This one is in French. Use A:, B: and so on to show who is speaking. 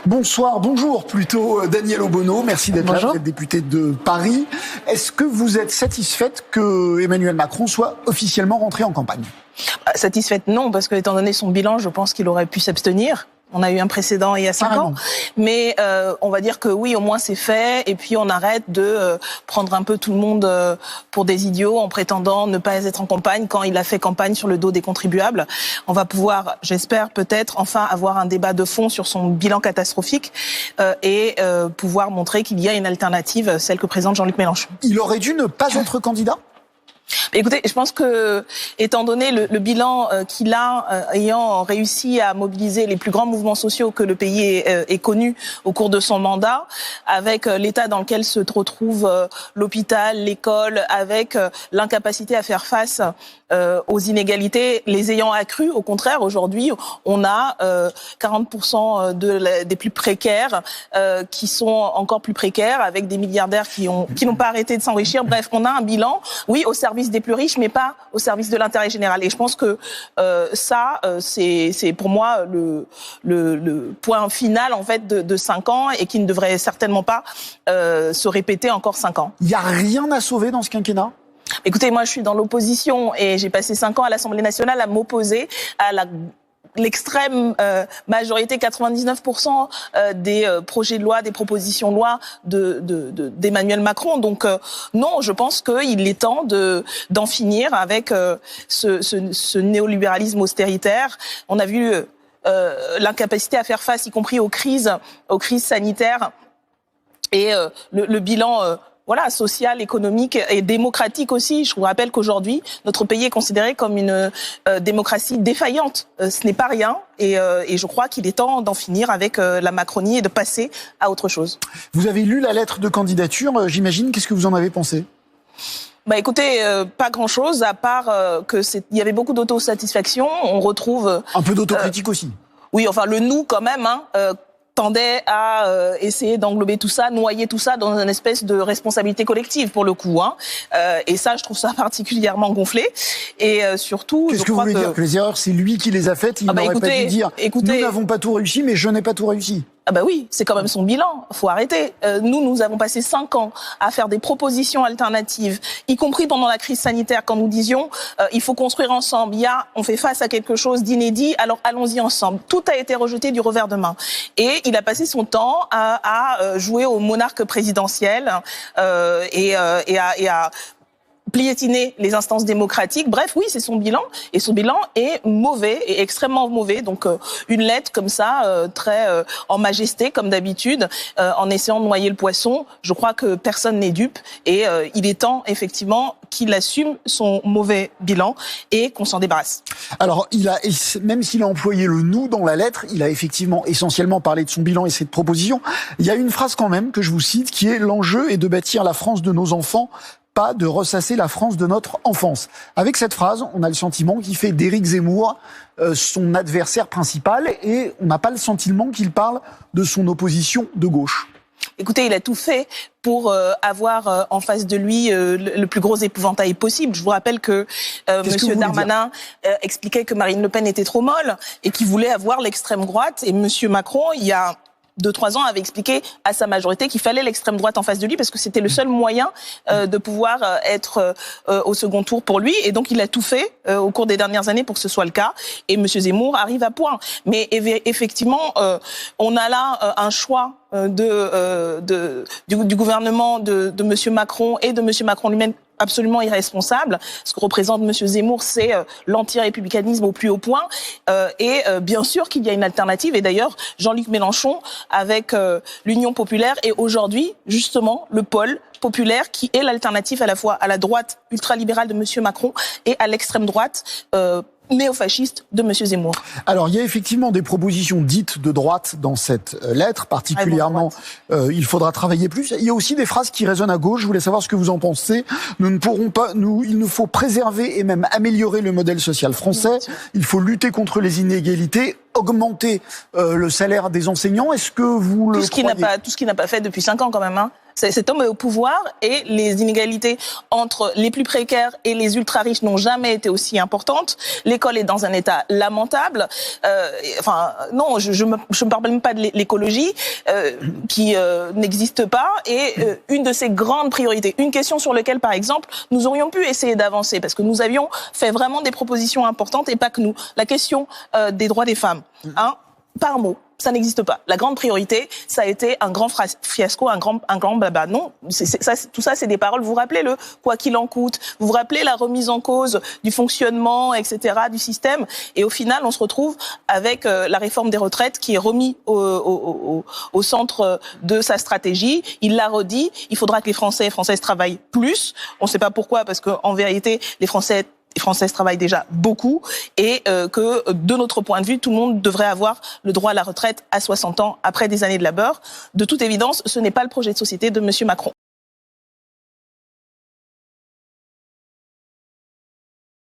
A: Bonsoir, bonjour plutôt Danielle Obono, merci d'être là, vous êtes députée de Paris. Est-ce que vous êtes satisfaite que Emmanuel Macron soit officiellement rentré en campagne?
B: Satisfaite non, parce que étant donné son bilan, je pense qu'il aurait pu s'abstenir. On a eu un précédent il y a 5 ans, mais on va dire que oui, au moins c'est fait, et puis on arrête de prendre un peu tout le monde pour des idiots en prétendant ne pas être en campagne quand il a fait campagne sur le dos des contribuables. On va pouvoir, j'espère peut-être, enfin avoir un débat de fond sur son bilan catastrophique et pouvoir montrer qu'il y a une alternative, celle que présente Jean-Luc Mélenchon.
A: Il aurait dû ne pas être candidat ?
B: Écoutez, je pense que, étant donné le bilan qu'il a, ayant réussi à mobiliser les plus grands mouvements sociaux que le pays ait connus au cours de son mandat, avec l'état dans lequel se retrouve l'hôpital, l'école, avec l'incapacité à faire face aux inégalités, les ayant accrues, au contraire, aujourd'hui, on a 40% des plus précaires qui sont encore plus précaires, avec des milliardaires qui n'ont pas arrêté de s'enrichir. Bref, on a un bilan, oui, au service des plus riches, mais pas au service de l'intérêt général. Et je pense que c'est pour moi le point final en fait de 5 ans et qui ne devrait certainement pas se répéter encore 5 ans.
A: Il n'y a rien à sauver dans ce quinquennat ?
B: Écoutez, moi je suis dans l'opposition et j'ai passé 5 ans à l'Assemblée nationale à m'opposer à l'extrême majorité, 99% des projets de loi, des propositions de loi d'Emmanuel Macron. Donc non, je pense qu'il est temps d'en finir avec ce néolibéralisme austéritaire. On a vu l'incapacité à faire face, y compris aux crises sanitaires, et le bilan social, économique et démocratique aussi. Je vous rappelle qu'aujourd'hui, notre pays est considéré comme une démocratie défaillante. Ce n'est pas rien et je crois qu'il est temps d'en finir avec la Macronie et de passer à autre chose.
A: Vous avez lu la lettre de candidature, j'imagine. Qu'est-ce que vous en avez pensé ?
B: Écoutez, pas grand-chose, à part il y avait beaucoup d'autosatisfaction. On retrouve...
A: un peu d'autocritique aussi.
B: Oui, enfin le nous quand même, tendait à essayer d'englober tout ça, noyer tout ça dans une espèce de responsabilité collective pour le coup. Et ça, je trouve ça particulièrement gonflé. Et surtout,
A: qu'est-ce que vous voulez dire ? Que les erreurs, c'est lui qui les a faites, il n'aurait pas dû dire « Nous n'avons pas tout réussi, mais je n'ai pas tout réussi ».
B: Oui, c'est quand même son bilan. Faut arrêter. Nous avons passé 5 ans à faire des propositions alternatives, y compris pendant la crise sanitaire, quand nous disions il faut construire ensemble. On fait face à quelque chose d'inédit, alors allons-y ensemble. Tout a été rejeté du revers de main. Et il a passé son temps à jouer au monarque présidentiel et à piétiner les instances démocratiques. Bref, oui, c'est son bilan. Et son bilan est mauvais, et extrêmement mauvais. Donc, une lettre comme ça, très en majesté, comme d'habitude, en essayant de noyer le poisson. Je crois que personne n'est dupe. Et il est temps, effectivement, qu'il assume son mauvais bilan et qu'on s'en débarrasse.
A: Alors, même s'il a employé le « nous » dans la lettre, il a effectivement essentiellement parlé de son bilan et cette proposition. Il y a une phrase quand même que je vous cite qui est « L'enjeu est de bâtir la France de nos enfants ». Pas de ressasser la France de notre enfance. Avec cette phrase, on a le sentiment qu'il fait d'Éric Zemmour son adversaire principal et on n'a pas le sentiment qu'il parle de son opposition de gauche.
B: Écoutez, il a tout fait pour avoir en face de lui le plus gros épouvantail possible. Je vous rappelle que Monsieur Darmanin expliquait que Marine Le Pen était trop molle et qu'il voulait avoir l'extrême droite. Et Monsieur Macron, il y a 2-3 ans, avait expliqué à sa majorité qu'il fallait l'extrême droite en face de lui parce que c'était le seul moyen de pouvoir être au second tour pour lui. Et donc, il a tout fait au cours des dernières années pour que ce soit le cas. Et M. Zemmour arrive à point. Mais effectivement, on a là un choix du gouvernement de M. Macron et de M. Macron lui-même absolument irresponsable. Ce que représente M. Zemmour, c'est l'anti-républicanisme au plus haut point. Et bien sûr qu'il y a une alternative. Et d'ailleurs, Jean-Luc Mélenchon, avec l'Union populaire, est aujourd'hui justement le pôle populaire qui est l'alternative à la fois à la droite ultralibérale de M. Macron et à l'extrême droite néo-fasciste de M. Zemmour.
A: Alors, il y a effectivement des propositions dites de droite dans cette lettre, particulièrement il faudra travailler plus. Il y a aussi des phrases qui résonnent à gauche. Je voulais savoir ce que vous en pensez. Il nous faut préserver et même améliorer le modèle social français. Il faut lutter contre les inégalités, augmenter le salaire des enseignants. Est-ce que vous le croyez ?
B: Tout ce qu'il n'a pas fait depuis 5 ans quand même. Cet homme est au pouvoir et les inégalités entre les plus précaires et les ultra-riches n'ont jamais été aussi importantes. L'école est dans un état lamentable. Non, je me parle même pas de l'écologie qui n'existe pas. Et une de ces grandes priorités, une question sur laquelle, par exemple, nous aurions pu essayer d'avancer parce que nous avions fait vraiment des propositions importantes et pas que nous. La question des droits des femmes, par mot. Ça n'existe pas. La grande priorité, ça a été un grand fiasco, un grand blabla. Non, tout ça, c'est des paroles. Vous rappelez quoi qu'il en coûte. Vous vous rappelez la remise en cause du fonctionnement, etc., du système. Et au final, on se retrouve avec la réforme des retraites qui est remis au centre de sa stratégie. Il l'a redit. Il faudra que les Français et Françaises travaillent plus. On ne sait pas pourquoi, parce qu'en vérité, les Françaises travaillent déjà beaucoup et que, de notre point de vue, tout le monde devrait avoir le droit à la retraite à 60 ans après des années de labeur. De toute évidence, ce n'est pas le projet de société de M. Macron.